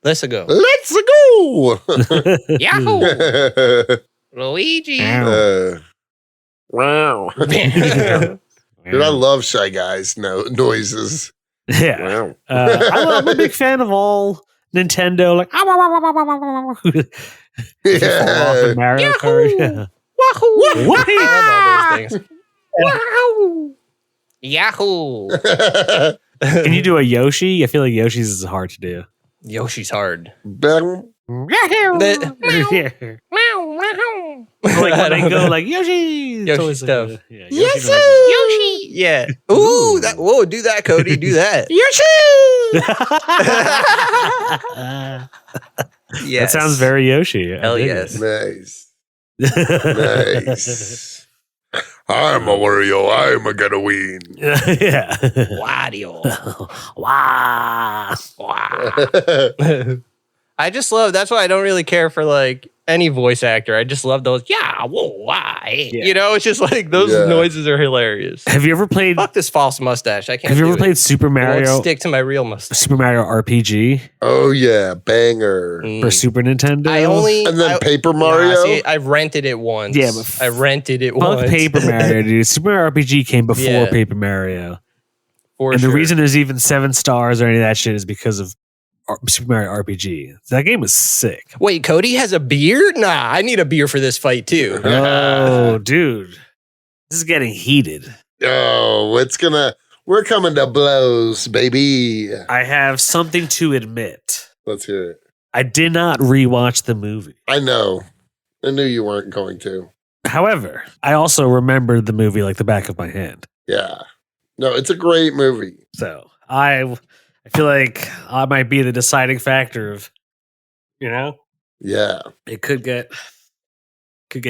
Let's go. Let's go. Yahoo! Luigi. Wow. Dude, I love Shy Guys noises. Yeah. Wow. I'm a big fan of all Nintendo, like, Yeah. Mario Yahoo! Kart. Yeah. Wahoo! Wahoo! I love all those things. Wahoo! Yahoo! Can you do a Yoshi? I feel like Yoshi's is hard to do. Yoshi's hard. Bang. Yeah. Like when they go like Yoshi. Yoshi It's stuff. like, yeah, Yes, Yoshi! Yeah. Ooh, whoa, do that, Cody. Do that. That Yes. sounds very Yoshi. I Hell dig yes. Nice. it. Nice. I'm a Wario. I'm a gonna win. Yeah. Wario. Wow. Wow. I just love, that's why I don't really care for like any voice actor. I just love those, yeah, whoa, why? Yeah. You know, it's just like those Yeah. noises are hilarious. Have you ever played? Fuck this false mustache. I can't Have you ever do played it. Super I won't Mario? stick to my real mustache. Super Mario RPG Oh yeah, banger. for Super Nintendo. I only And then I- Paper Mario. Nah, see, I rented it once. Yeah, but I rented it Fuck once. Paper Mario, dude. Super Mario RPG came before Yeah. Paper Mario. For And sure. the reason there's even 7 stars or any of that shit is because of Super Mario RPG. That game was sick. Wait, Cody has a beard? Nah, I need a beer for this fight too. Oh, dude. This is getting heated. Oh, we're coming to blows, baby. I have something to admit. Let's hear it. I did not rewatch the movie. I know. I knew you weren't going to. However, I also remembered the movie like the back of my hand. Yeah. No, it's a great movie. So I feel like I might be the deciding factor of, Yeah. it could get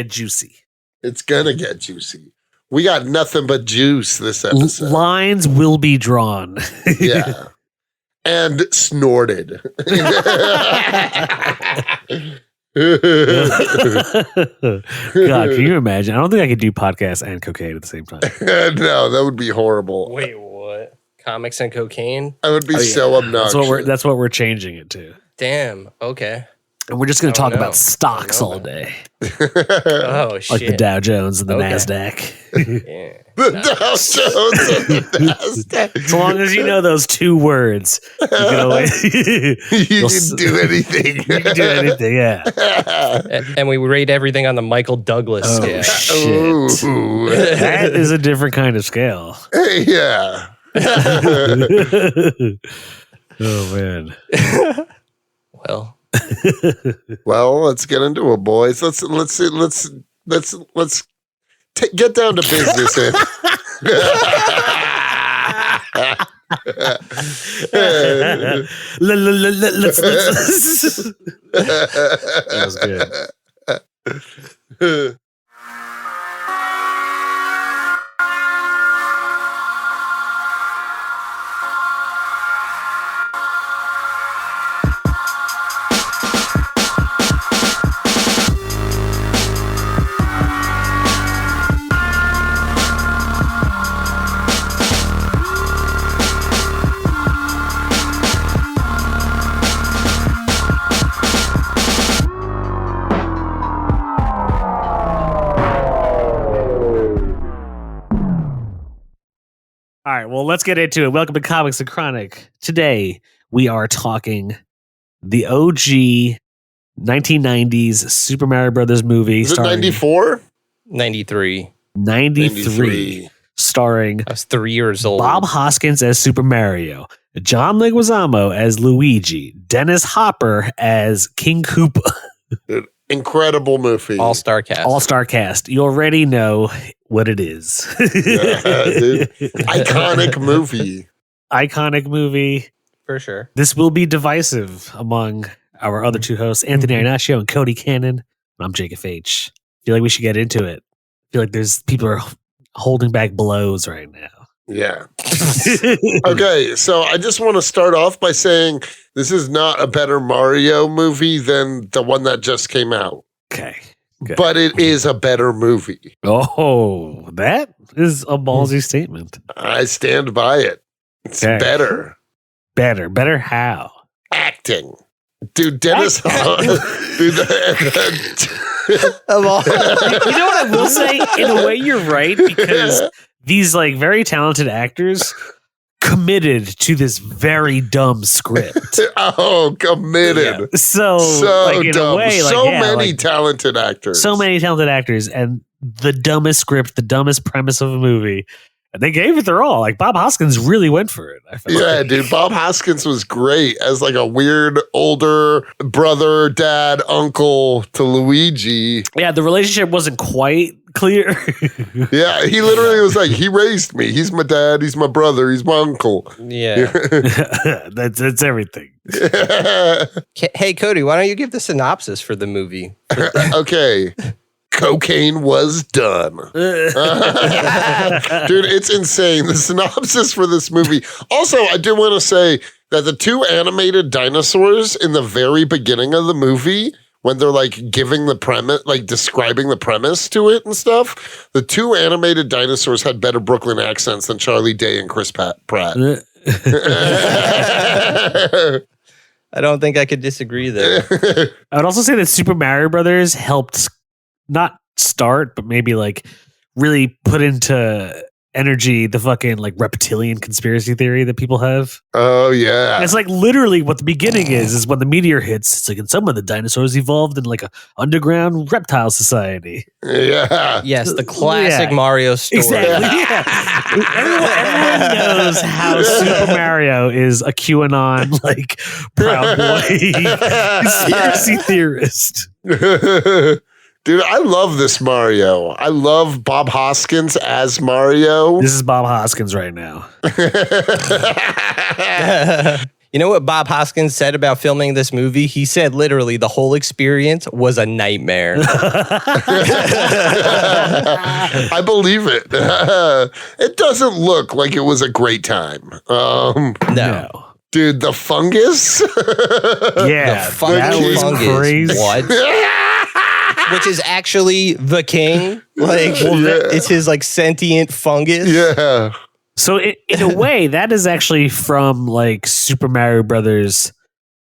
juicy. It's gonna get juicy. We got nothing but juice this episode. Lines will be drawn. Yeah. And snorted. God, can you imagine? I don't think I could do podcasts and cocaine at the same time. No, that would be horrible. Wait, what? Comics and cocaine? I would be Oh, yeah. so obnoxious. That's what we're changing it to. Damn. Okay. And we're just going to Oh, talk no. about stocks Oh, no. all day, Oh shit. like the Dow Jones and the Okay. Nasdaq. Yeah. The Dow Jones and the Nasdaq. As long as you know those 2 words, you can always You You'll can do anything. you can do anything. Yeah. And we rate everything on the Michael Douglas Oh, scale. shit. Ooh. That is a different kind of scale. Yeah. Oh man. Well, Well, let's get into it, boys. Let's get down to business. Let's. That was good. All right, well, let's get into it. Welcome to Comics and Chronic. Today, we are talking the OG 1990s Super Mario Brothers movie. Is it starring 94? 93. 93, starring I was 3 years old. Bob Hoskins as Super Mario, John Leguizamo as Luigi, Dennis Hopper as King Koopa. Incredible movie. All-star cast. All-star cast. You already know what it is. Yeah, dude. Iconic movie. Iconic movie. For sure. This will be divisive among our other 2 hosts, Anthony Ignacio and Cody Cannon. I'm Jacob H. Feel like we should get into it. Feel like there's people are holding back blows right now. Yeah. Okay, so I just want to start off by saying this is not a better Mario movie than the one that just came out, Okay. Good. but it is a better movie. Oh, that is a ballsy statement. I stand by it. It's Okay. better Better how? acting. Dude, Dennis. Dude, Of all- You know what I will say? In a way, you're right, because these like very talented actors committed to this very dumb script. oh, committed. So, So like, in dumb. a way, like, so yeah, many like, talented actors. so many talented actors, and the dumbest script, the dumbest premise of a movie. And they gave it their all. Like Bob Hoskins really went for it. I felt Yeah, like. dude. Bob Hoskins was great as like a weird older brother, dad, uncle to Luigi. Yeah, the relationship wasn't quite clear. Yeah, he literally was like, he raised me. He's my dad. He's my brother. He's my uncle. yeah. That's everything. Hey, Cody, why don't you give the synopsis for the movie? Okay. Cocaine was done. Dude, it's insane. The synopsis for this movie. Also, I do want to say that the two animated dinosaurs in the very beginning of the movie, when they're like giving the premise, like describing the premise to it and stuff, the two animated dinosaurs had better Brooklyn accents than Charlie Day and Chris Pratt. I don't think I could disagree there. I would also say that Super Mario Brothers helped not start, but maybe like really put into energy the fucking like reptilian conspiracy theory that people have. Oh, yeah. And it's like literally what the beginning is when the meteor hits. It's like, and some of the dinosaurs evolved in like a underground reptile society. Yeah. Yes, the classic Yeah. Mario story. Exactly. Yeah. Everyone knows how Super Mario is a QAnon like proud boy conspiracy theorist. Dude, I love this Mario. I love Bob Hoskins as Mario. This is Bob Hoskins right now. You know what Bob Hoskins said about filming this movie? He said literally the whole experience was a nightmare. I believe it. It doesn't look like it was a great time. No. Dude, the fungus? Yeah, Fucking that was fungus. crazy. What? Which is actually the king. Like, it's his like sentient fungus. Yeah. So in a way, that is actually from like Super Mario Brothers,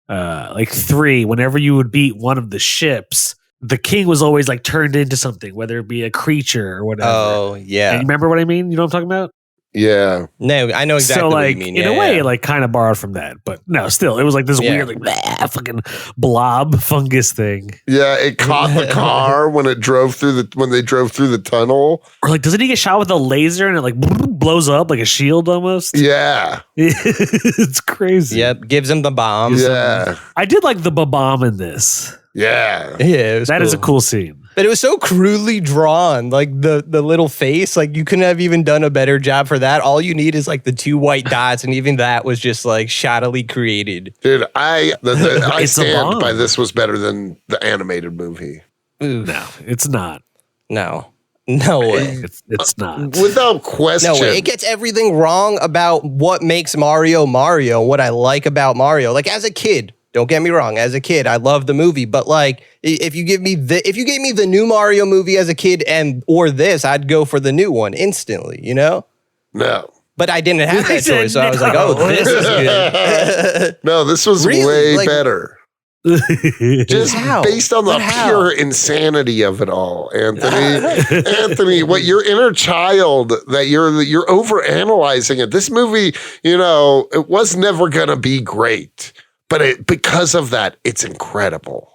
like 3. Whenever you would beat one of the ships, the king was always like turned into something, whether it be a creature or whatever. Oh, yeah. And you remember what I mean? You know what I'm talking about? Yeah. No, I know exactly So what like you mean. in a way, like kind of borrowed from that, but no, still it was like this weird like fucking blob fungus thing. Yeah, it caught the car when they drove through the tunnel. Or like, doesn't he get shot with a laser and it like blows up like a shield almost? Yeah. It's crazy. Yep, gives him the bomb. Yeah. I did like the bomb in this. Yeah. Yeah, it was That is a cool scene. But it was so crudely drawn, like the little face. Like you couldn't have even done a better job for that. All you need is like the 2 white dots, and even that was just like shoddily created. Dude, I It's a stand bomb. by this was better than the animated movie. Oof. No, it's not. No way. It's not. Without question. No way. It gets everything wrong about what makes Mario Mario. What I like about Mario, like as a kid. Don't get me wrong. As a kid, I love the movie, but like, if you gave me the new Mario movie as a kid or this, I'd go for the new one instantly. You know? No. But I didn't have I that said choice, so I was like, no. oh, this is good. No, this was Really? way Like- better. Just How? based on the But how? pure insanity of it all, Anthony. Anthony, what your inner child that you're overanalyzing it. This movie, it was never gonna be great, but because of that, it's incredible.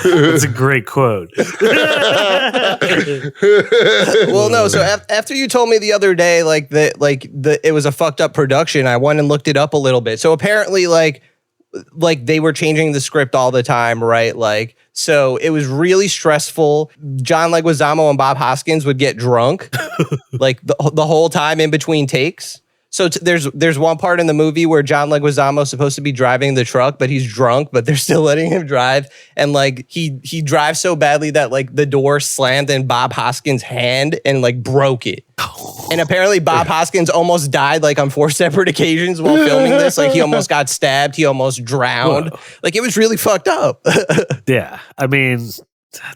That's a great quote. Well, no. So after you told me the other day, it was a fucked up production, I went and looked it up a little bit. So apparently, like they were changing the script all the time, right? Like, so it was really stressful. John Leguizamo and Bob Hoskins would get drunk, like the whole time in between takes. So there's one part in the movie where John Leguizamo is supposed to be driving the truck, but he's drunk, but they're still letting him drive. And like he drives so badly that like the door slammed in Bob Hoskins' hand and like broke it. And apparently Bob Hoskins almost died like on 4 separate occasions while filming this. Like he almost got stabbed. He almost drowned. Whoa. Like it was really fucked up. Yeah, I mean,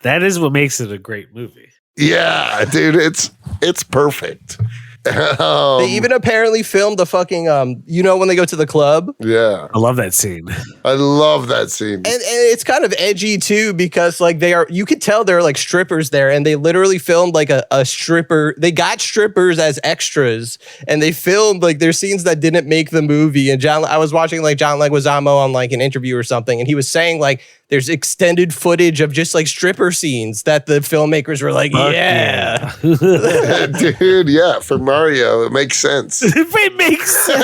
that is what makes it a great movie. Yeah, dude, it's perfect. They even apparently filmed the fucking when they go to the club. Yeah, I love that scene. I love that scene. And it's kind of edgy too, because like you could tell there are like strippers there, and they literally filmed like a stripper. They got strippers as extras, and they filmed like their scenes that didn't make the movie. And I was watching like John Leguizamo on like an interview or something, and he was saying like there's extended footage of just like stripper scenes that the filmmakers were like, yeah. Dude, yeah, for Mario, it makes sense. It makes sense.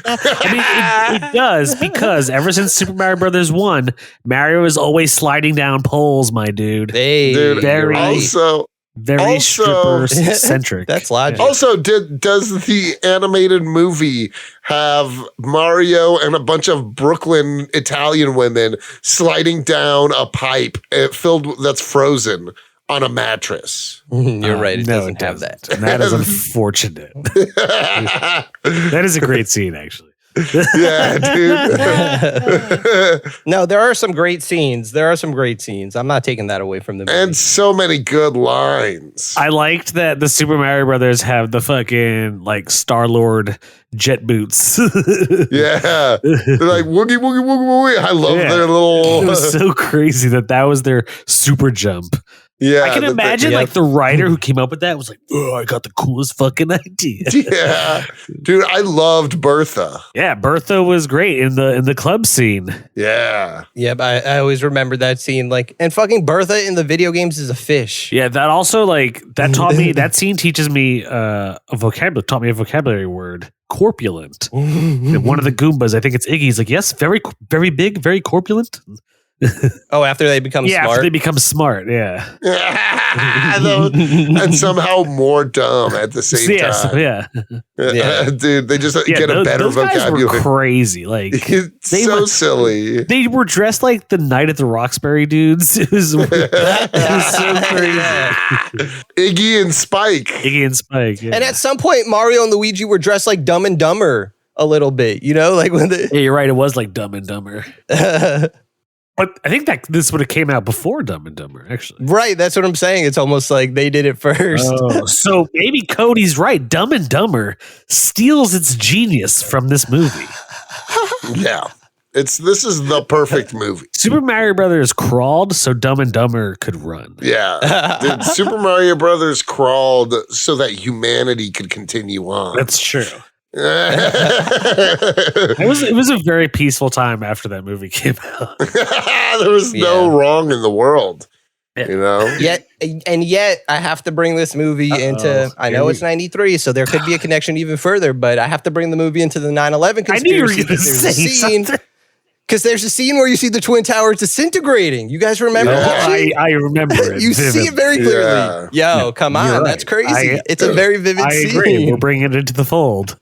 I mean, it does, because ever since Super Mario Brothers 1, Mario is always sliding down poles, my dude. Hey, Dude, very also, stripper centric. That's logic. Also, does the animated movie have Mario and a bunch of Brooklyn Italian women sliding down a pipe that's frozen on a mattress? You're right. It No, doesn't have that. And that is unfortunate. That is a great scene, actually. Yeah, dude. No, there are some great scenes. I'm not taking that away from the movie. And so many good lines. I liked that the Super Mario Brothers have the fucking like Star-Lord jet boots. Yeah. They're like woogie woogie woogie woogie. I love their little It was so crazy that was their super jump. Yeah. I can imagine like the writer who came up with that was like, oh, I got the coolest fucking idea. Yeah. Dude, I loved Bertha. Yeah, Bertha was great in the club scene. Yeah. Yeah, but I always remember that scene. Like, and fucking Bertha in the video games is a fish. Yeah, that also like that taught me that scene teaches me a vocabulary word. Corpulent. And one of the Goombas, I think it's Iggy's like, yes, very, very big, very corpulent. Oh, after they become smart? After they become smart, yeah. And somehow more dumb at the same time. Yeah. Dude, they just get a better those guys vocabulary. were crazy. Like It's so silly. They were dressed like the Night at the Roxbury dudes. It was so crazy. Iggy and Spike. Iggy and Spike. Yeah. And at some point, Mario and Luigi were dressed like Dumb and Dumber a little bit, like when Yeah, you're right. It was like Dumb and Dumber. But I think that this would have came out before Dumb and Dumber, actually. Right, that's what I'm saying. It's almost like they did it first. Oh, so maybe Cody's right. Dumb and Dumber steals its genius from this movie. Yeah. This is the perfect movie. Super Mario Brothers crawled so Dumb and Dumber could run. Yeah. Dude, Super Mario Brothers crawled so that humanity could continue on. That's true. It was a very peaceful time after that movie came out. There was no wrong in the world, Yet I have to bring this movie into. I know it's 93, so there could be a connection even further. But I have to bring the movie into the 9/11 conspiracy. I knew you were going to say something. Because there's a scene where you see the Twin Towers disintegrating. You guys remember that? I remember it. You see it very clearly. Yeah. Yo, come on. Right. That's crazy. It's a very vivid I scene. agree. We're bringing it into the fold.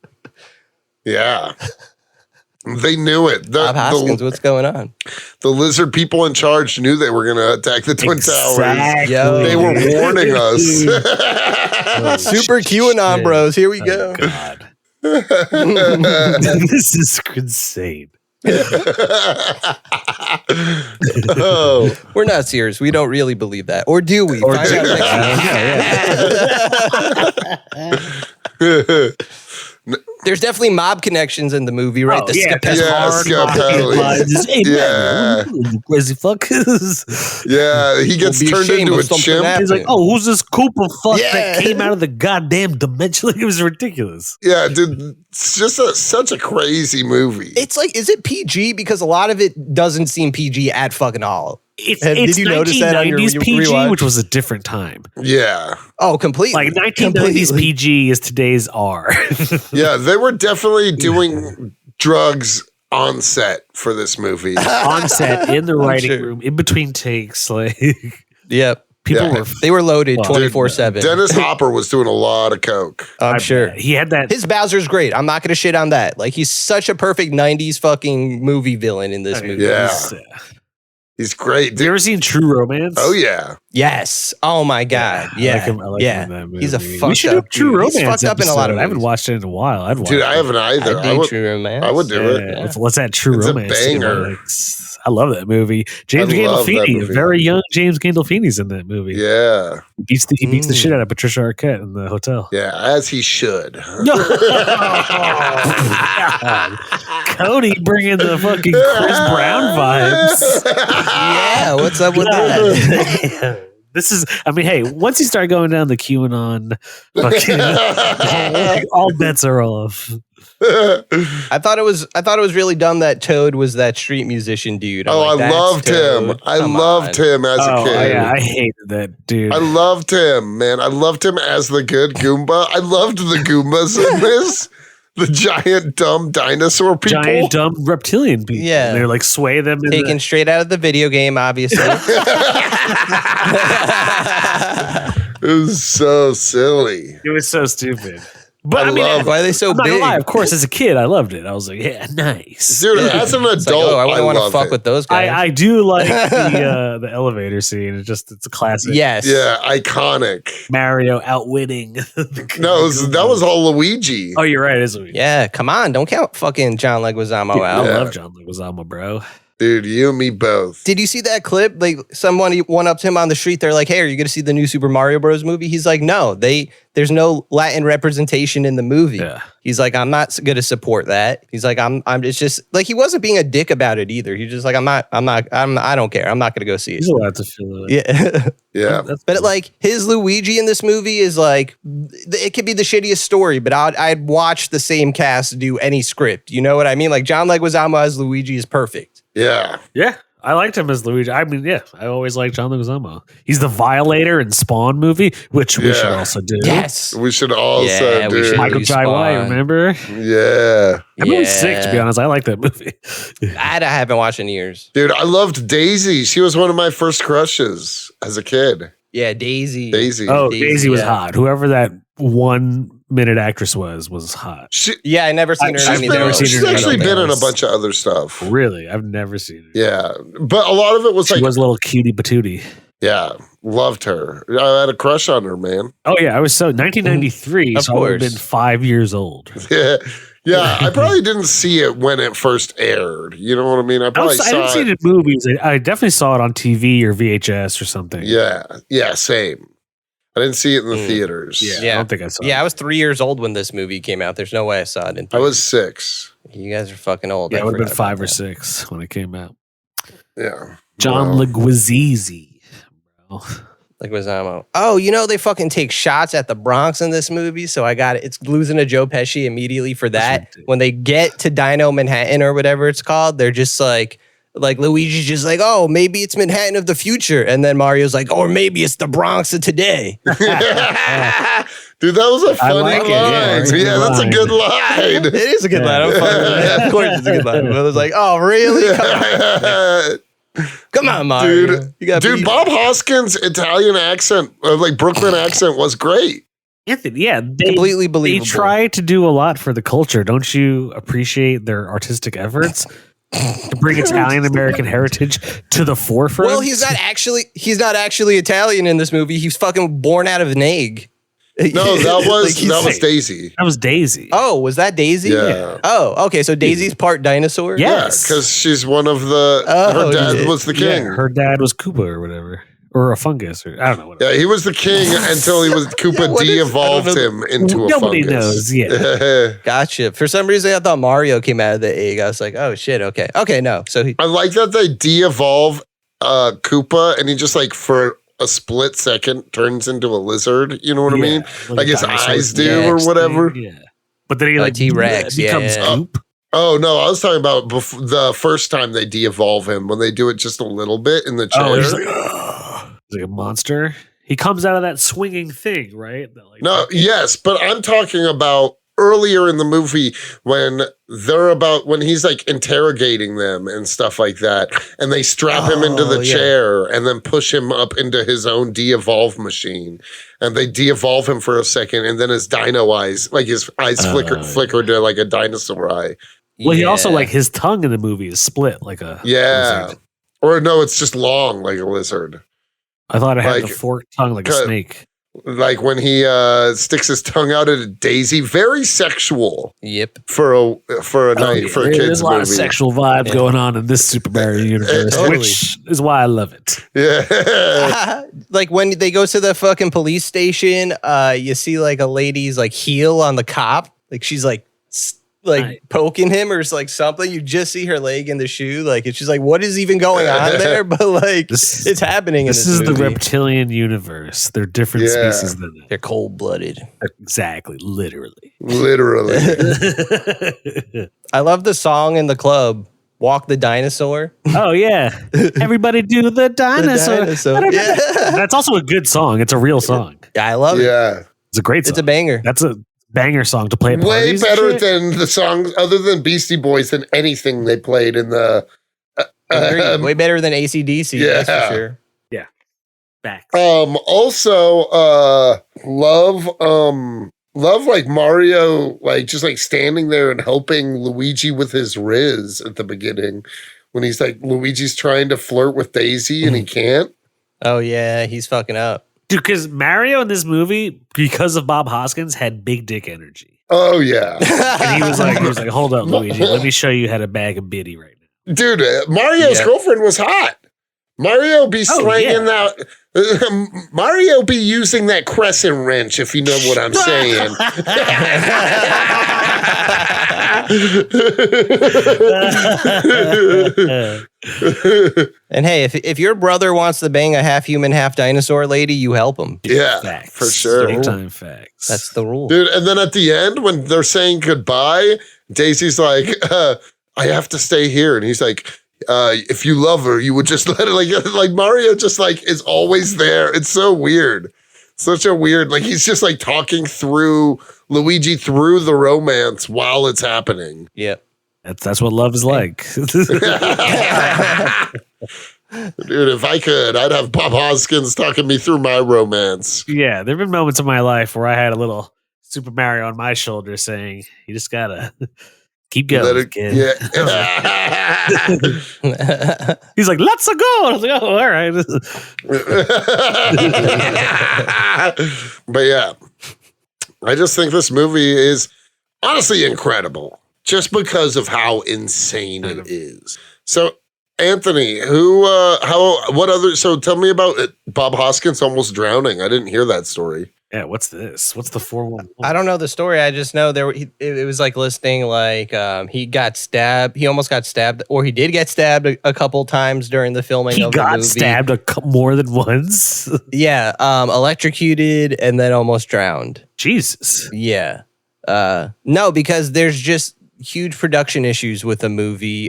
Yeah. They knew it. Bob Hoskins, what's going on? The lizard people in charge knew they were going to attack the Twin Towers. Yo. They were warning us. Super QAnon bros. Here we go. God. This is insane. Oh. We're not serious. We don't really believe that. Or do we? Find out next week. There's definitely mob connections in the movie, right? Oh, yeah, crazy fuckers. Yeah, he gets turned into a chimp. He's like, oh, who's this Koopa fuck that came out of the goddamn dimension? It was ridiculous. Yeah, dude, it's just such a crazy movie. It's like, is it PG? Because a lot of it doesn't seem PG at fucking all. Did you notice that on your PG, rewatch? which was a different time. Yeah. Oh, completely. Like 1990s PG is today's R. Yeah, they were definitely doing drugs on set for this movie. On set, in the writing room, in between takes. Like, yep. They were loaded 24/7. Dennis Hopper was doing a lot of coke. I'm sure. He had that. His Bowser's great. I'm not going to shit on that. Like, he's such a perfect 90s fucking movie villain in this movie. Yeah. He's great. Have you ever seen True Romance? Oh, yeah. Yes. Oh, my God. Yeah. I like him in that movie. He's a fucked up. We should do True Romance. He's fucked up in a lot of I haven't watched it in a while. I'd watch Dude, I haven't either. I would, True Romance. I would do it. Yeah. Let's add True It's Romance. a banger. I love that movie. James I love that Gandolfini, a movie. very young James Gandolfini's in that movie. Yeah. He beats the shit out of Patricia Arquette in the hotel. Yeah, as he should. No. Cody bringing the fucking Chris Brown vibes. Yeah, what's up with that? This is, I mean, hey, once you start going down the QAnon, fucking, all bets are off. I thought it was really dumb that Toad was that street musician dude. I "That's loved Toad. him. I Come loved on." him as a kid. Yeah, I hated that dude. I loved him, man. I loved him as the good Goomba. I loved the Goombas in this. The giant dumb dinosaur people. Giant dumb reptilian people. Yeah. And they're like sway them in Taken straight out of the video game, obviously. It was so silly. It was so stupid. But I I mean, love- Why are they so I'm not gonna big? lie, of course, as a kid, I loved it. I was like, yeah, nice. Dude, as an It's like, adult, I wouldn't want to love fuck it. with those guys. I do like the elevator scene. It's a classic. Yes. Yeah, iconic. Mario outwitting. No, that was all Luigi. Oh, you're right. It is Luigi. Yeah, come on. Don't count fucking John Leguizamo I out. Yeah. love John Leguizamo, bro. Dude, you and me both. Did you see that clip? Like someone went up to him on the street. They're like, "Hey, are you going to see the new Super Mario Bros. Movie?" He's like, "No, there's no Latin representation in the movie." Yeah. He's like, "I'm not going to support that." He's like, "I'm." It's just like he wasn't being a dick about it either. He's just like, I don't care. I'm not going to go see it." He's allowed to feel it. Yeah. Yeah. But like his Luigi in this movie is like, it could be the shittiest story, but I'd watch the same cast do any script. You know what I mean? Like John Leguizamo as Luigi is perfect. Yeah. Yeah. I liked him as Luigi. I mean, yeah, I always liked John Leguizamo. He's the Violator in Spawn movie, which we should Yeah. also do. Yes. We should also Yeah, we do. should. Michael Jai White, Spawn. remember? Yeah. That movie's sick, to be honest. I like that movie. I haven't watched in years. Dude, I loved Daisy. She was one of my first crushes as a kid. Yeah, Daisy. Daisy. Oh, Daisy was yeah. hot. Whoever that 1 minute actress was hot. Yeah, I never seen her. She's, in anything else. she's her in actually anything been in a else. bunch of other stuff. Really? I've never seen her. Yeah. But a lot of it was She like, was a little cutie patootie. yeah, loved her. I had a crush on her, man. Oh, yeah. I was 1993, Of so I would have course. been 5 years old. Yeah. Yeah, I probably didn't see it when it first aired. You know what I mean? I I probably didn't saw see it in movies. I definitely saw it on TV or VHS or something. Yeah. Yeah, same. I didn't see it in the theaters. Yeah, Yeah. I don't think I saw Yeah, it. I was 3 years old when this movie came out. There's no way I saw it in. I was 6. You guys are fucking old. Yeah, I I would have been forgot 5 about or that. 6 when it came out. Yeah. John Wow. Leguizzi. bro. Leguizamo. Oh, you know they fucking take shots at the Bronx in this movie, so I got it. It's losing to Joe Pesci immediately for that. ridiculous. When they get to Dino Manhattan or whatever it's called, they're just like Luigi's just like, oh, maybe it's Manhattan of the future, and then Mario's like, or maybe it's the Bronx of today. Dude, that was a funny like it, yeah, line. it's a Yeah, good that's a line. good line. It is a good line. I'm fucking with it. Of course, it's a good line. But I was like, oh, really? Come on, Mario. Dude, You got dude, Bob Hoskins' Italian accent, like Brooklyn accent, was great. Anthony, yeah, completely they believable. try to do a lot for the culture. Don't you appreciate their artistic efforts to bring Italian American heritage to the forefront? Well, he's not actually Italian in this movie. He's fucking born out of an egg. No, that was he's that was sick. Daisy. That was Daisy. Oh, was that Daisy? Yeah. Oh, okay. So Daisy's part dinosaur? Yeah. Yeah, Yes. because she's one of the. Oh, her dad yeah. was the Yeah, king. her dad was Koopa or whatever, or a fungus, or I don't know. Whatever. Yeah, he was the king until he was Koopa what is- de-evolved I don't him into a Nobody fungus. knows. Yeah, Gotcha. For some reason, I thought Mario came out of the egg. I was like, oh shit. Okay. Okay. No. So he. I like that they de-evolve Koopa, and he just like for a split second turns into a lizard. You know what I mean? Like his dinosaur eyes do or T-Rex whatever. thing, Yeah, but then he Like T-Rex, becomes yeah. goop. Oh no, I was talking about the first time they de-evolve him when they do it just a little bit in the chair. Oh, he's like, "Ugh." He's like a monster. He comes out of that swinging thing, right? That, like, No, yes, but I'm talking about earlier in the movie when when he's like interrogating them and stuff like that, and they strap him into the Oh, yeah. chair and then push him up into his own de-evolve machine, and they de-evolve him for a second, and then his dino eyes, like his eyes flicker to like a dinosaur eye. Well, he also Yeah. like his tongue in the movie is split like a Yeah, lizard. or no, it's just long like a lizard. I thought it had Like, a forked tongue like a cut- snake. Like when he sticks his tongue out at a daisy, very sexual. Yep. For a night for a kids There's a lot movie. of sexual vibes going on in this Super Mario universe, Totally. which is why I love it. Yeah. Like when they go to the fucking police station, you see like a lady's like heel on the cop, like she's like Right. poking him or like something. You just see her leg in the shoe, like it's just like what is even going on there? But like it's happening. This in is this the movie. reptilian universe. They're different Yeah. species than it. They're cold blooded. Exactly, literally. Literally. I love the song in the club. Walk the dinosaur. Oh yeah, everybody do the dinosaur. Yeah. That's also a good song. It's a real song. Yeah, I love it. Yeah. It's a great song. It's a banger. That's a banger song to play at Way parties and better shit. than the songs other than Beastie Boys than anything they played in the Way better than AC/DC, that's yeah. for sure. Back. also love like Mario like just like standing there and helping Luigi with his riz at the beginning when he's like Luigi's trying to flirt with Daisy and he can't. Oh yeah, he's fucking up. Dude, because Mario in this movie, because of Bob Hoskins, had big dick energy. Oh yeah. And he was like, hold up, Luigi, let me show you how to bag a biddy right now. Dude, Mario's Yeah. girlfriend was hot. Mario be slanging that. Mario be using that crescent wrench, if you know what I'm saying. And hey, if your brother wants to bang a half human, half dinosaur lady, you help him. Yeah, Facts. for sure. Big time facts. That's the rule. Dude, and then at the end, when they're saying goodbye, Daisy's like, I have to stay here. And he's like, if you love her, you would just let it like Mario just like is always there. It's so weird. Such a weird, like he's just like talking through Luigi through the romance while it's happening. Yep. That's what love is like. Dude, if I could, I'd have Bob Hoskins talking me through my romance. Yeah, there have been moments in my life where I had a little Super Mario on my shoulder saying, you just gotta keep going, Let it, kid. yeah. He's like, let's go. I was like, oh, all right. But yeah, I just think this movie is honestly incredible just because of how insane it is. So, Anthony, so tell me about it. Bob Hoskins almost drowning. I didn't hear that story. Yeah, what's this? What's the 411? I don't know the story. I just know it was like listing like he got stabbed. He almost got stabbed, or he did get stabbed a couple times during the filming He of the movie. got stabbed more than once. Yeah, electrocuted and then almost drowned. Jesus. Yeah. No, because there's just huge production issues with the movie.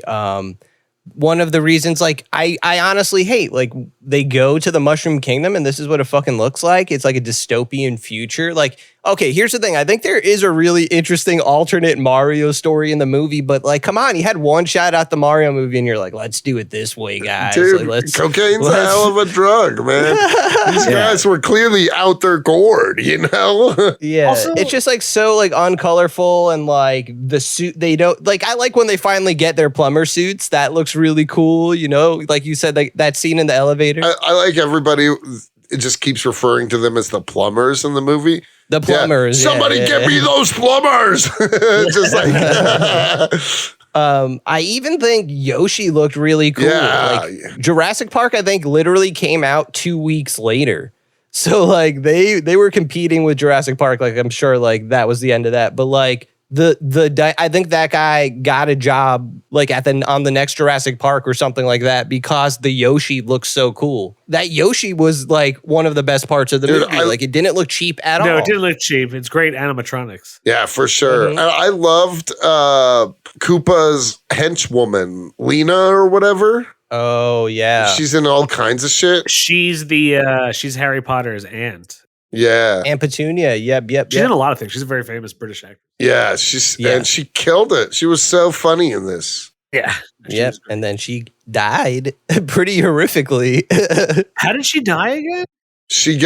One of the reasons, like, I honestly hate, like, they go to the Mushroom Kingdom and this is what it fucking looks like. It's like a dystopian future. Like, okay, here's the thing. I think there is a really interesting alternate Mario story in the movie, but like, come on, you had one shot at the Mario movie and you're like, let's do it this way, guys. Dude, Like, cocaine's a hell of a drug, man. These guys were clearly out their gourd, you know? Yeah, Also- it's just like so like uncolorful and like the suit they don't like. I like when they finally get their plumber suits. That looks really cool. You know, like you said, like that scene in the elevator. I like everybody. It just keeps referring to them as the plumbers in the movie. The plumbers. Yeah. Somebody get me those plumbers. Just like I even think Yoshi looked really cool. Yeah. Like Jurassic Park, I think literally came out 2 weeks later. So like they were competing with Jurassic Park. Like I'm sure like that was the end of that. But like I think that guy got a job like on the next Jurassic Park or something like that because the Yoshi looks so cool. That Yoshi was like one of the best parts of the movie. Like it didn't look cheap at all. No, it didn't look cheap. It's great animatronics. yeah, for sure. Mhm. I loved Koopa's henchwoman, Lena or whatever. Oh yeah. She's in all kinds of shit. She's she's Harry Potter's aunt. Yeah. And Petunia. Yep. She's in a lot of things. She's a very famous British actor. Yeah, Yeah. and she killed it. She was so funny in this. Yeah. Yep. And then she died pretty horrifically. How did she die again? She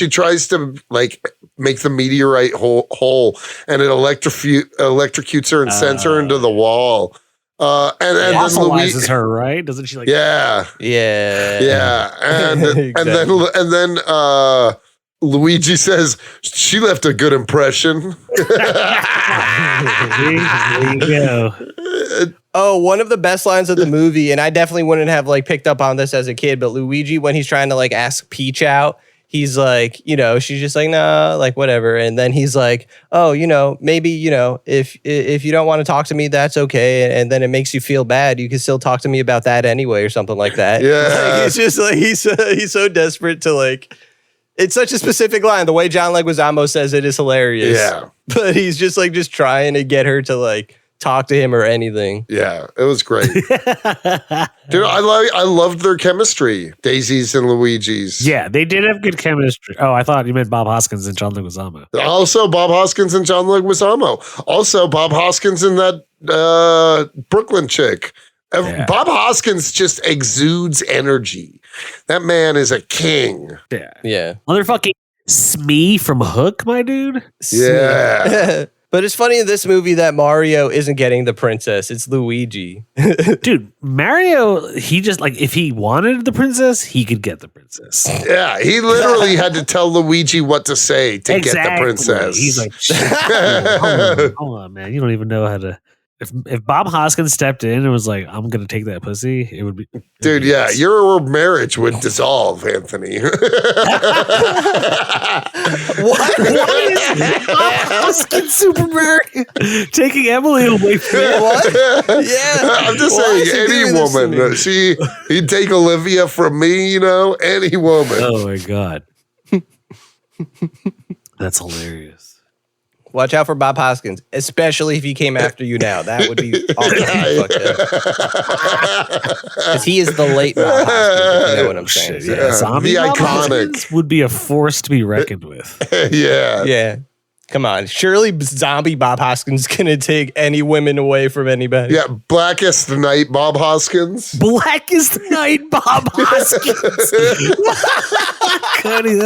tries to like make the meteorite hole and it electrocutes her and sends her into the wall. And then Fossilizes her, right? Doesn't she like? Yeah. Yeah. Yeah. And Exactly. and then Luigi says, she left a good impression. There you go. Oh, one of the best lines of the movie, and I definitely wouldn't have like picked up on this as a kid, but Luigi, when he's trying to like ask Peach out, he's like, she's just like, nah, like whatever. And then he's like, oh, maybe, if you don't want to talk to me, that's okay. And then it makes you feel bad. You can still talk to me about that anyway, or something like that. Yeah. Like, it's just like, he's so desperate to like, it's such a specific line. The way John Leguizamo says it is hilarious. Yeah. But he's just like, just trying to get her to like talk to him or anything. Yeah, it was great. Dude, I loved their chemistry, Daisy's and Luigi's. Yeah, they did have good chemistry. Oh, I thought you meant Bob Hoskins and John Leguizamo. Also, Bob Hoskins and John Leguizamo. Also, Bob Hoskins and that Brooklyn chick. Yeah. Bob Hoskins just exudes energy. That man is a king. Yeah. Motherfucking Smee from Hook, my dude. Yeah. But it's funny in this movie that Mario isn't getting the princess. It's Luigi. Dude, Mario, he just like, if he wanted the princess, he could get the princess. Yeah, he literally had to tell Luigi what to say to get the princess. He's like, hold on, man. You don't even know how to. If Bob Hoskins stepped in and was like, I'm going to take that pussy, it would be. Dude, yeah, your marriage would dissolve, Anthony. What is Bob Hoskins Super Mario taking Emily away from me? What? Yeah. I'm just saying, any woman. He'd take Olivia from me, any woman. Oh my God. That's hilarious. Watch out for Bob Hoskins, especially if he came after you now. That would be awesome. Because he is the late Bob Hoskins, if you know what I'm saying. Shit, yeah. Zombie The Bob iconic. Hoskins would be a force to be reckoned with. Yeah. Yeah. Come on. Surely zombie Bob Hoskins is going to take any women away from anybody. Yeah, Blackest Night Bob Hoskins. Blackest Night Bob Hoskins. Cuddy,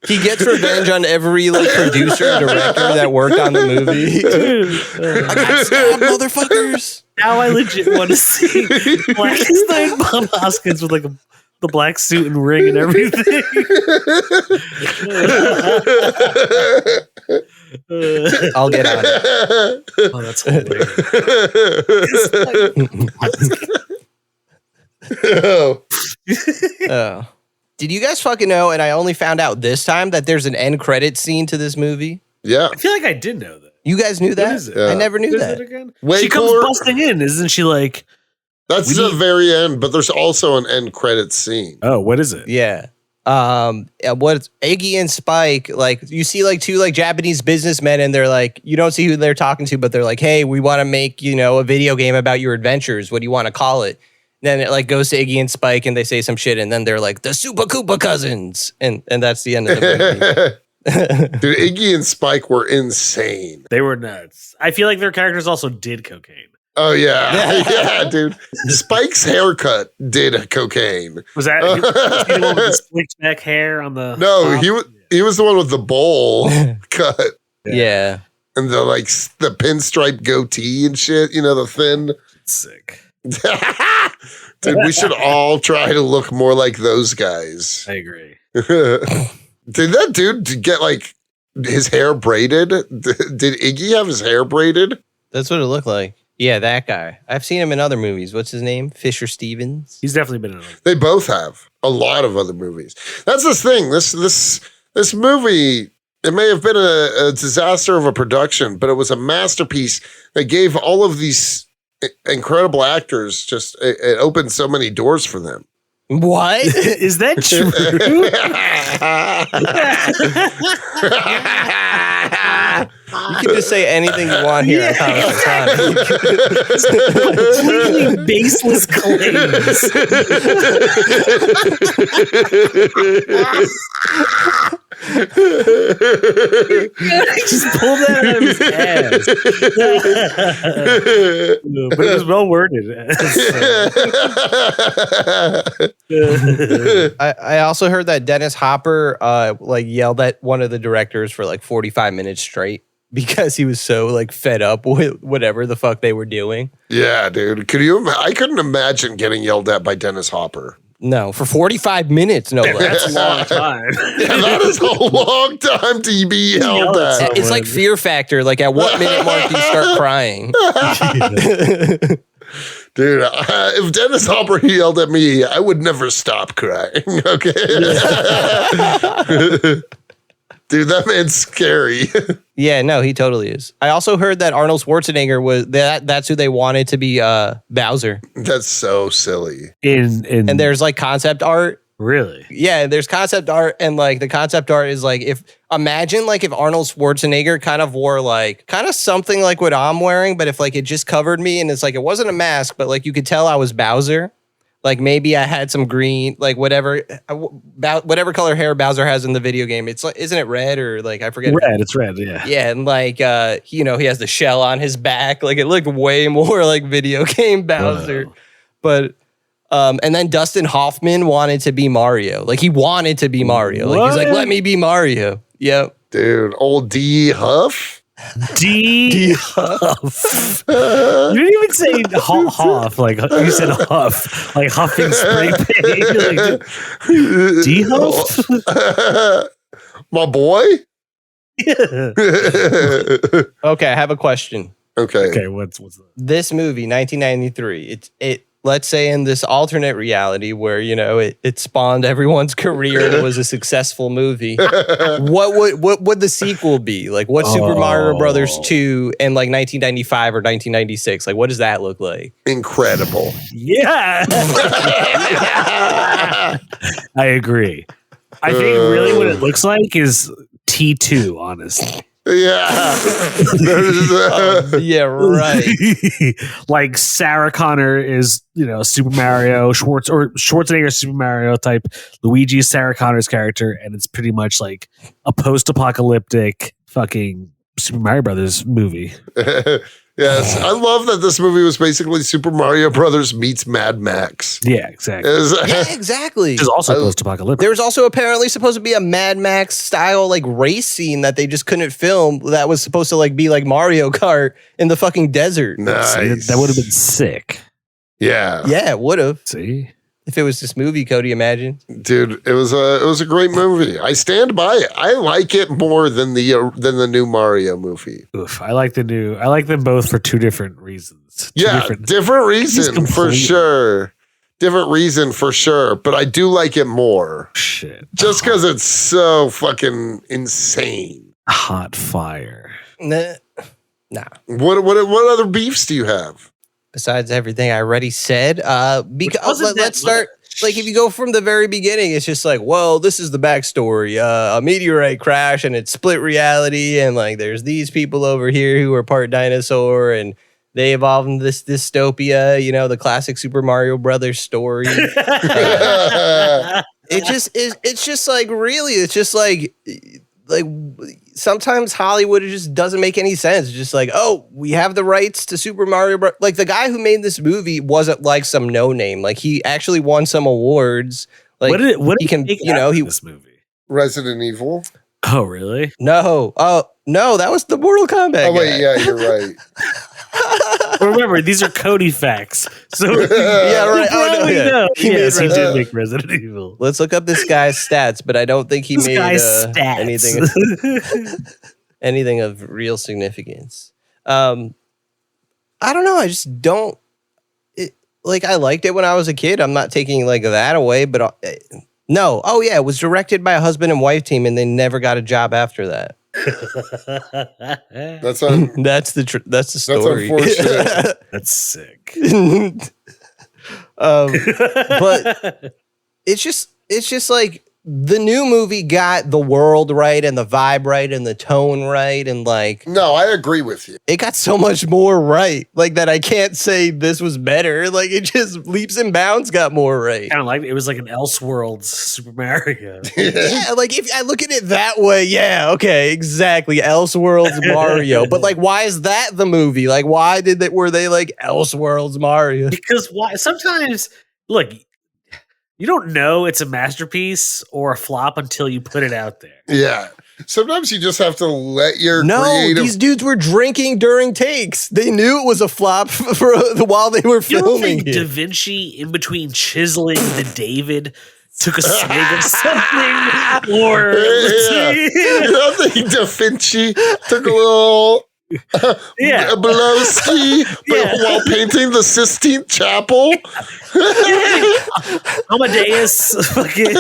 He gets revenge on every like producer and director that worked on the movie. I got stabbed, motherfuckers. Now I legit want to see Blackest Night Bob Hoskins with like the black suit and ring and everything. I'll get on it. Oh, that's hilarious. Oh. Did you guys fucking know, and I only found out this time, that there's an end credit scene to this movie? Yeah. I feel like I did know that. You guys knew that? What is it? Yeah. I never knew What is that. it again? Way She comes cooler. busting in, isn't she? Like, That's the very end, but there's also an end credit scene. oh, what is it? Yeah. What Iggy and Spike, like you see like two like Japanese businessmen and they're like, you don't see who they're talking to, but they're like, hey, we want to make, a video game about your adventures. What do you want to call it? Then it like goes to Iggy and Spike and they say some shit and then they're like the Super Koopa Cousins. And that's the end of the movie. Dude, Iggy and Spike were insane. They were nuts. I feel like their characters also did cocaine. Oh, yeah. Yeah, dude. Spike's haircut did cocaine. Was that was he the one with the slicked back hair on the? No, top? he was the one with the bowl cut Yeah. and the pinstripe goatee and shit, the thin. Sick. Dude, we should all try to look more like those guys. I agree. Did that dude get like his hair braided? Did Iggy have his hair braided? That's what it looked like. Yeah, that guy. I've seen him in other movies. What's his name? Fisher Stevens. He's definitely been in it. They both have a lot of other movies. That's this thing. This movie, it may have been a disaster of a production, but it was a masterpiece that gave all of these incredible actors it opened so many doors for them. What? Is that true? You can just say anything you want here. Completely baseless claims. He just pulled that out of his ass. But it was well worded. I also heard that Dennis Hopper yelled at one of the directors for like 45 minutes straight because he was so like fed up with whatever the fuck they were doing. Yeah, dude. I couldn't imagine getting yelled at by Dennis Hopper. No, for 45 minutes. No, That's a long time. Yeah, that is a long time to be yelled at. It's like Fear Factor. Like, at what minute mark do you start crying? Dude, if Dennis Hopper yelled at me, I would never stop crying. Okay. Dude, that man's scary. Yeah, no, he totally is. I also heard that Arnold Schwarzenegger was that's who they wanted to be Bowser. That's so silly. And there's like concept art. Really? Yeah, there's concept art, and like the concept art is like, imagine like if Arnold Schwarzenegger kind of wore like kind of something like what I'm wearing, but if like it just covered me and it's like it wasn't a mask, but like you could tell I was Bowser. Like maybe I had some green, like whatever color hair Bowser has in the video game. It's like, isn't it red or like I forget? Red, it's red, yeah. Yeah, and like he has the shell on his back. Like it looked way more like video game Bowser. Whoa. But and then Dustin Hoffman wanted to be Mario. Like he wanted to be Mario. Like he's like, let me be Mario. Yep. Dude, old D Huff? D Huff. You didn't even say Huff. Like you said Huff. Like huffing spray paint. Like, D Huff? My boy? Okay, I have a question. Okay, what's that? This movie, 1993, it let's say in this alternate reality where, it spawned everyone's career and it was a successful movie. What would the sequel be? Like what Super Mario Brothers 2 in like 1995 or 1996? Like what does that look like? Incredible. Yeah. I agree. I think really what it looks like is T2, honestly. Yeah. Yeah, right. Like Sarah Connor is, Super Mario, Schwarzenegger Super Mario type, Luigi is Sarah Connor's character, and it's pretty much like a post-apocalyptic fucking Super Mario Brothers movie. Yes, I love that this movie was basically Super Mario Brothers meets Mad Max. Yeah, exactly. Yeah, exactly. Which is also post-apocalyptic. There was also apparently supposed to be a Mad Max style like race scene that they just couldn't film that was supposed to like be like Mario Kart in the fucking desert. Nice. That would have been sick. Yeah. Yeah, it would have. See? If it was this movie, Cody, imagine. Dude, it was a great movie. I stand by it. I like it more than the new Mario movie. Oof, I like them both for two different reasons. Different reason for sure. Different reason for sure, but I do like it more. Shit. Just because it's so fucking insane. Hot fire. Nah. What other beefs do you have? Besides everything I already said, because let's start. much. Like if you go from the very beginning, it's just like, well, this is the backstory. A meteorite crash and it split reality, and like there's these people over here who are part dinosaur, and they evolved in this dystopia. You know, the classic Super Mario Brothers story. It's just like really, it's just like sometimes Hollywood just doesn't make any sense. It's just like, oh, we have the rights to Super Mario Bros. Like the guy who made this movie wasn't like some no name. Like he actually won some awards. Like what did he can, he you know, he this movie. Resident Evil. Oh, really? no, that was the Mortal Kombat. Oh wait, guy. yeah, you're right. Remember, these are Cody facts. So Yeah, right. you Oh, no, probably yeah. know. He made Yes, he Resident- did make Resident Evil. Let's look up this guy's stats, but I don't think he This made guy's stats. anything of real significance. I don't know. I just don't. I liked it when I was a kid. I'm not taking like that away, but no. Oh yeah, it was directed by a husband and wife team, and they never got a job after that. That's That's the story. unfortunate. That's sick. But it's just like the new movie got the world right and the vibe right and the tone right, and like No, I agree with you. it got so much more right, like that I can't say this was better. Like it just leaps and bounds got more right. Kind of like it was like an Elseworlds Super Mario. Yeah, like if I look at it that way, yeah, okay, exactly. Elseworlds Mario, but like, why is that the movie? Like, why were they like Elseworlds Mario? Because why? Sometimes, look, you don't know it's a masterpiece or a flop until you put it out there. Yeah. Sometimes you just have to let your No, creative... these dudes were drinking during takes. They knew it was a flop while they were You don't filming think it. Da Vinci, in between chiseling the David, took a swig of something? Or You don't think Da Vinci took a little... Blowski while painting the Sistine Chapel. Amadeus fucking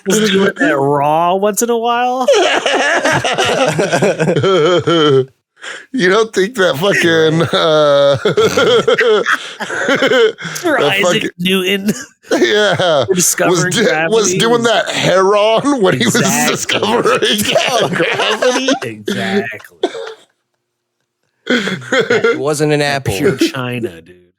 was doing that raw once in a while. You don't think that fucking Isaac Newton was doing that heron when he was discovering gravity? Exactly. It wasn't an apple. Pure China, dude.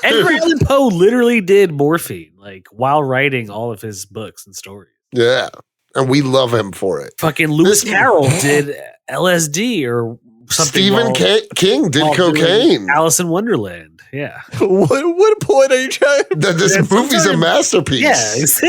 Edgar Allan Poe literally did morphine, like while writing all of his books and stories. Yeah. And we love him for it. Fucking Lewis Carroll did LSD or something. Stephen King did cocaine. Alice in Wonderland. Yeah. What point are you trying to... That this movie's a masterpiece.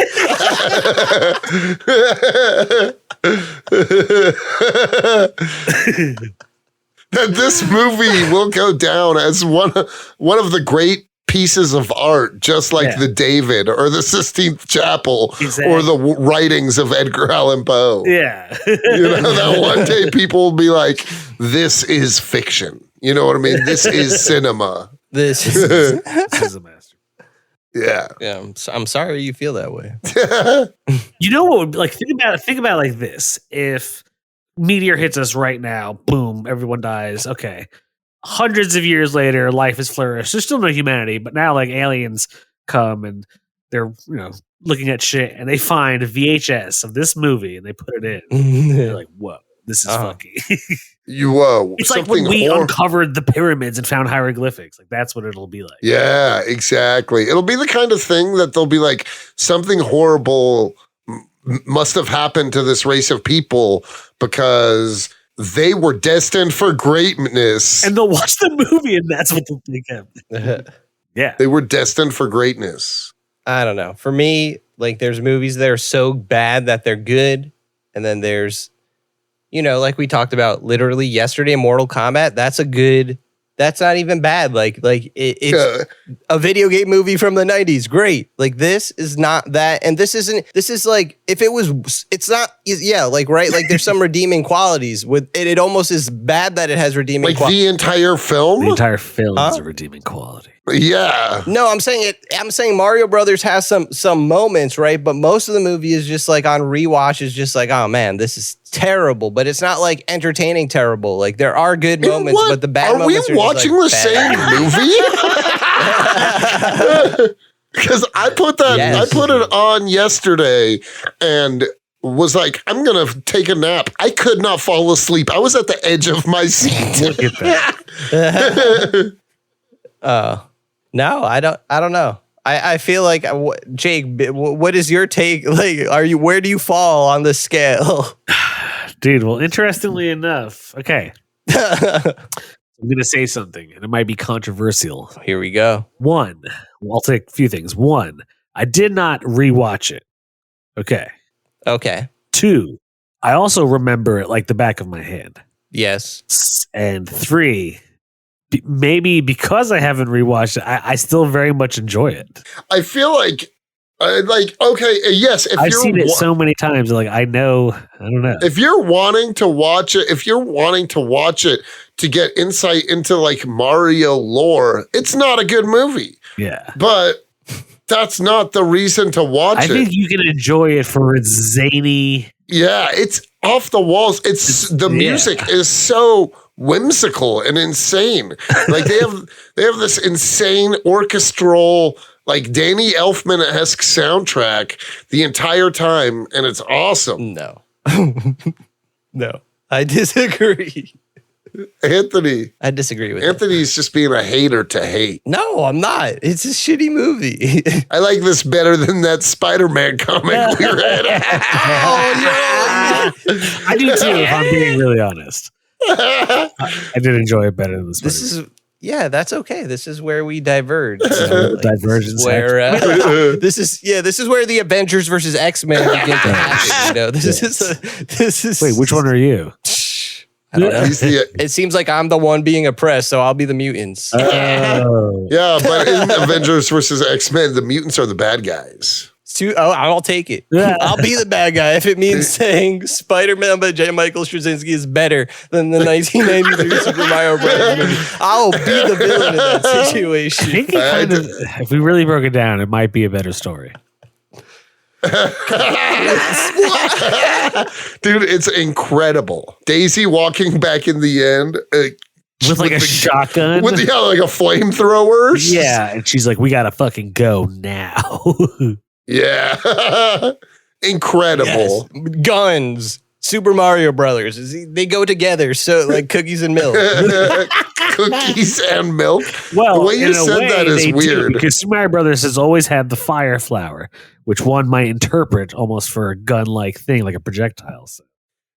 That this movie will go down as one of the great pieces of art, just like the David or the Sistine Chapel or the writings of Edgar Allan Poe. Yeah. That one day people will be like, this is fiction. You know what I mean? This is cinema. This is a master. Yeah. Yeah. I'm sorry you feel that way. You know what would, like, think about it like this. If meteor hits us right now, boom, everyone dies. Okay. Hundreds of years later, life has flourished. There's still no humanity, but now like aliens come and they're looking at shit and they find a VHS of this movie and they put it in. They're like, whoa, this is fucking. It's like when we uncovered the pyramids and found hieroglyphics. Like that's what it'll be like. Yeah, exactly. It'll be the kind of thing that they'll be like, something horrible must have happened to this race of people because they were destined for greatness. And they'll watch the movie and that's what they'll think of. Yeah. They were destined for greatness. I don't know. For me, like there's movies that are so bad that they're good. And then there's, like we talked about literally yesterday, Mortal Kombat. That's not even bad. It's a video game movie from the 90s. Great. Like this is not that. And this is like, if it was, it's not, right? Like there's some redeeming qualities with it. It almost is bad that it has redeeming qualities. The entire film? The entire film is a redeeming quality. Yeah. No, I'm saying Mario Brothers has some moments, right? But most of the movie is just like on rewatch is just like, oh man, this is terrible. But it's not like entertaining terrible. Like there are good moments, but the bad moments are watching the same movie? Because I put it on yesterday and was like, I'm gonna take a nap. I could not fall asleep. I was at the edge of my seat. Look at that. No, I don't know. I feel like Jake, what is your take? Like, where do you fall on the scale? Dude, well, interestingly enough, okay. I'm going to say something, and it might be controversial. Here we go. One, I'll take a few things. One, I did not rewatch it. Okay. Two, I also remember it like the back of my hand. Yes. And three, maybe because I haven't rewatched it, I still very much enjoy it. I feel like okay, yes. If I've seen it so many times, like I don't know. If you're wanting to watch it, to get insight into like Mario lore, it's not a good movie. Yeah, but that's not the reason to watch it. I think you can enjoy it for its zany. Yeah, it's off the walls. The music is so whimsical and insane. Like they have this insane orchestral, like Danny Elfman-esque soundtrack the entire time, and it's awesome. No. No. I disagree. Anthony. I disagree with Anthony's just being a hater to hate. No, I'm not. It's a shitty movie. I like this better than that Spider-Man comic we read. Oh, no. I do too, if I'm being really honest. I did enjoy it better than this. Yeah, that's okay. This is where we diverge. Divergence. This is where the Avengers versus X-Men begin to happen. You know, this is. Wait, which one are you? I don't know. It seems like I'm the one being oppressed, so I'll be the mutants. Oh. Yeah, but in Avengers versus X-Men, the mutants are the bad guys. I'll take it. Yeah. I'll be the bad guy if it means saying Spider-Man by J. Michael Straczynski is better than the 1993 Super Mario Bros. movie. I'll be the villain in that I situation. think it kind of, if we really broke it down, it might be a better story. Dude, it's incredible. Daisy walking back in the end With like a shotgun? With like a flamethrower. Yeah, and she's like, we gotta fucking go now. Yeah. Incredible. Yes. Guns. Super Mario Brothers. They go together. So like cookies and milk. Cookies and milk. Well, the way you said that is weird. Because Super Mario Brothers has always had the fire flower, which one might interpret almost for a gun-like thing, like a projectile. So.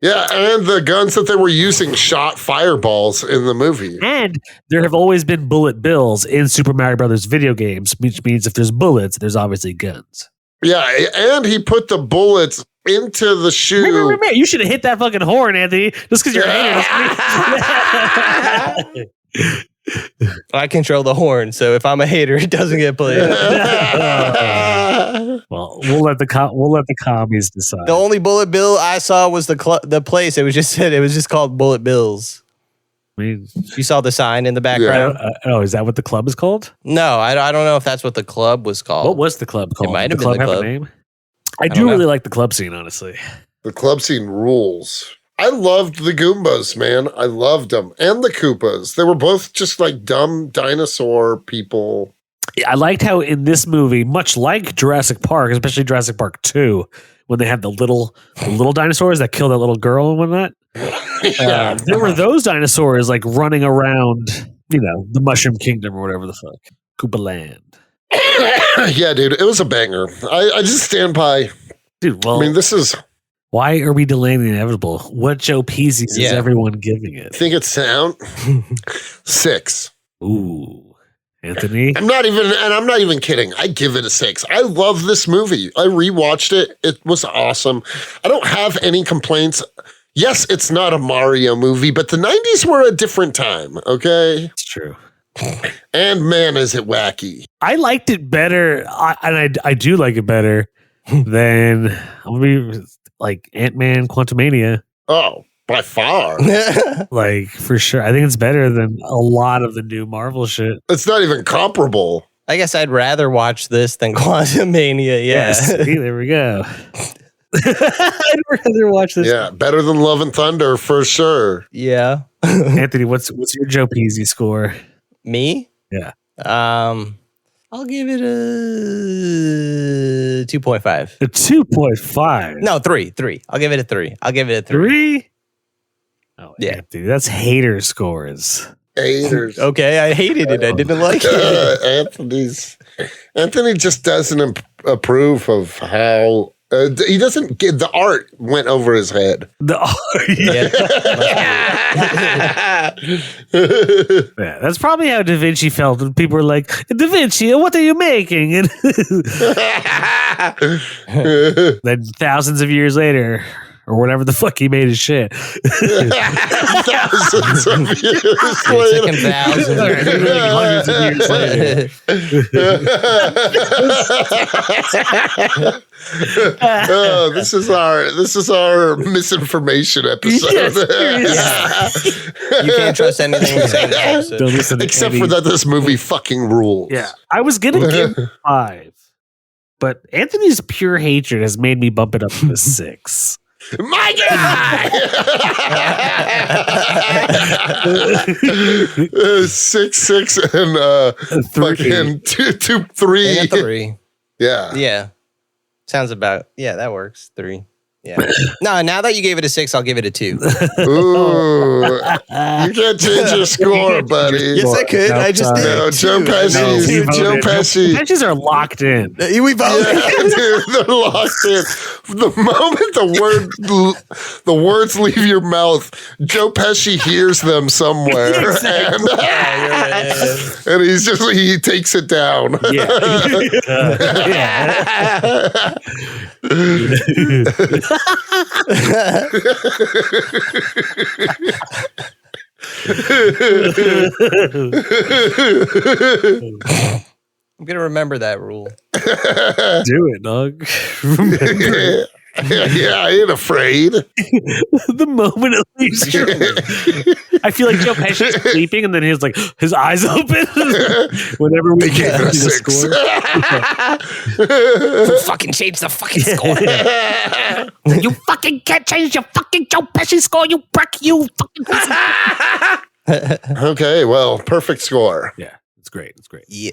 Yeah, and the guns that they were using shot fireballs in the movie. And there have always been bullet bills in Super Mario Brothers video games, which means if there's bullets, there's obviously guns. Yeah, and he put the bullets into the shoe. You should have hit that fucking horn, Anthony, just because you're a hater. I control the horn, so if I'm a hater, it doesn't get played. Well, we'll let the commies decide. The only bullet bill I saw was the place. It was just called Bullet Bills. I mean, you saw the sign in the background. Yeah. Is that what the club is called? No, I don't know if that's what the club was called. What was the club called? It might have been the club. A name? I do really like the club scene, honestly. The club scene rules. I loved the Goombas, man. I loved them. And the Koopas. They were both just like dumb dinosaur people. I liked how in this movie, much like Jurassic Park, especially Jurassic Park 2, when they had the little dinosaurs that killed that little girl and whatnot, there were those dinosaurs like running around, the Mushroom Kingdom or whatever the fuck. Koopa Land. Yeah, dude, it was a banger. I just stand by. Dude, well, I mean, this is... Why are we delaying the inevitable? What Joe Peasies is everyone giving it? Think it's sound? 6. Ooh. Anthony? I'm not even kidding. I give it a 6. I love this movie. I rewatched it. It was awesome. I don't have any complaints. Yes, it's not a Mario movie, but the 90s were a different time, okay? It's true. And man, is it wacky. I liked it better, I do like it better than like Ant-Man Quantumania. Oh, by far. Like, for sure. I think it's better than a lot of the new Marvel shit. It's not even comparable. I guess I'd rather watch this than Quantumania. Yeah. Yes. See, there we go. I'd rather watch this. Yeah, better than Love and Thunder for sure. Yeah. Anthony, what's your Joe Peasy score? Me? Yeah. I'll give it a 2.5. A 2.5? No, 3. I'll give it a 3. 3? Oh, yeah. Anthony, that's hater scores. Haters. Okay, I hated it. I didn't like it. Anthony just doesn't approve of how... he doesn't get the art went over his head. The art, yeah, that's probably how Da Vinci felt when people were like, Da Vinci, what are you making? And then thousands of years later, or whatever the fuck he made his shit. Thousands of years later. Hundreds of years later. This is our misinformation episode. Yes. You can't trust anything we say in the episode. Don't listen to Except for that this movie fucking rules. Yeah. I was gonna give 5, but Anthony's pure hatred has made me bump it up to a 6. My God! 6, and fucking 3. And a 3. Yeah. Yeah. Sounds about, that works. 3. Yeah. No, now that you gave it a 6, I'll give it a 2. Ooh, you can't change your score, buddy. Yes, I could. I just did. No, Joe Two. Pesci. Joe Pesci. Pesci's are locked in. We voted. Yeah, dude, they're locked in. The moment the words leave your mouth, Joe Pesci hears them somewhere, and he takes it down. I'm gonna remember that rule. Do it, dog. Yeah, I ain't afraid. The moment it leaves your I feel like Joe Pesci's sleeping and then he's like his eyes open whenever we Gave it a the 6. score. Fucking change the fucking score. You fucking can't change your fucking Joe Pesci score, you prick, you fucking Okay, well, perfect score. Yeah, it's great. It's great. Yeah.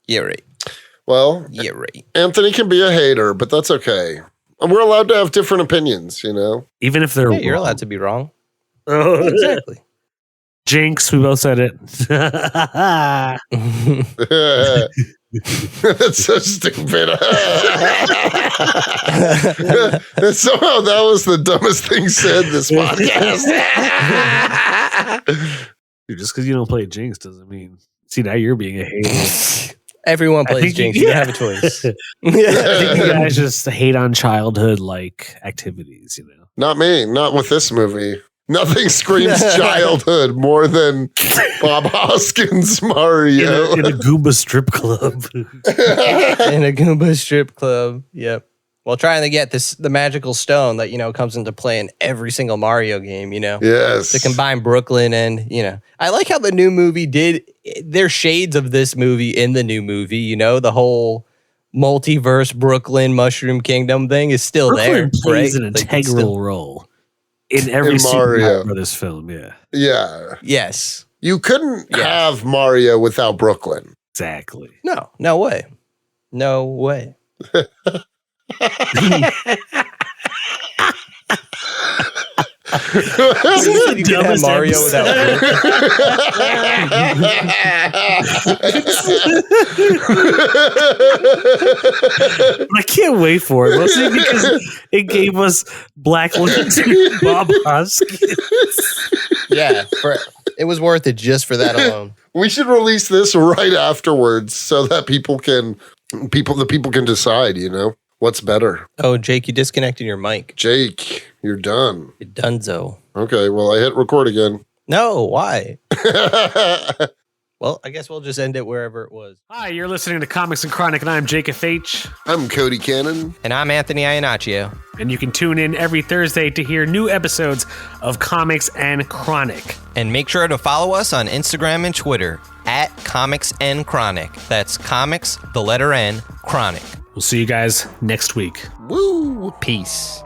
Yeah, right. Well, Yeah, right. Anthony can be a hater, but that's okay. And we're allowed to have different opinions, you know? Even if they're You're wrong. allowed to be wrong. Exactly. Jinx, we both said it. That's so stupid. Somehow that was the dumbest thing said this podcast. Dude, just because you don't play Jinx doesn't mean. See, now you're being a hater. Everyone I plays think Jinx. you- You don't have a choice. I think you guys just hate on childhood like activities, you know. Not me, not with this movie. Nothing screams childhood more than Bob Hoskins Mario. In a Goomba strip club. In a Goomba strip club. Yep. While trying to get the magical stone that, comes into play in every single Mario game, Yes. to combine Brooklyn and, I like how the new movie there's shades of this movie in the new movie, the whole multiverse Brooklyn Mushroom Kingdom thing is still Brooklyn there. plays right? an Like, it's integral still- role in every In Super Mario. Mario Brothers film. Yeah, Yeah. Yes. You couldn't Yes. have Mario without Brooklyn. exactly. No way. No way. You could have Dumbest Mario episode. without But I can't wait for it, mostly because it gave us Black Lantern Bob Hoskins. Yeah, it was worth it just for that alone. We should release this right afterwards so that the people can decide, what's better. Oh, Jake, you disconnected your mic. Jake, you're done. You dunzo. Okay, well, I hit record again. No, why? Well, I guess we'll just end it wherever it was. Hi, you're listening to Comics and Chronic, and I'm Jake FH. I'm Cody Cannon. And I'm Anthony Iannaccio. And you can tune in every Thursday to hear new episodes of Comics and Chronic. And make sure to follow us on Instagram and Twitter at Comics N Chronic. That's comics, the letter N, Chronic. We'll see you guys next week. Woo! Peace.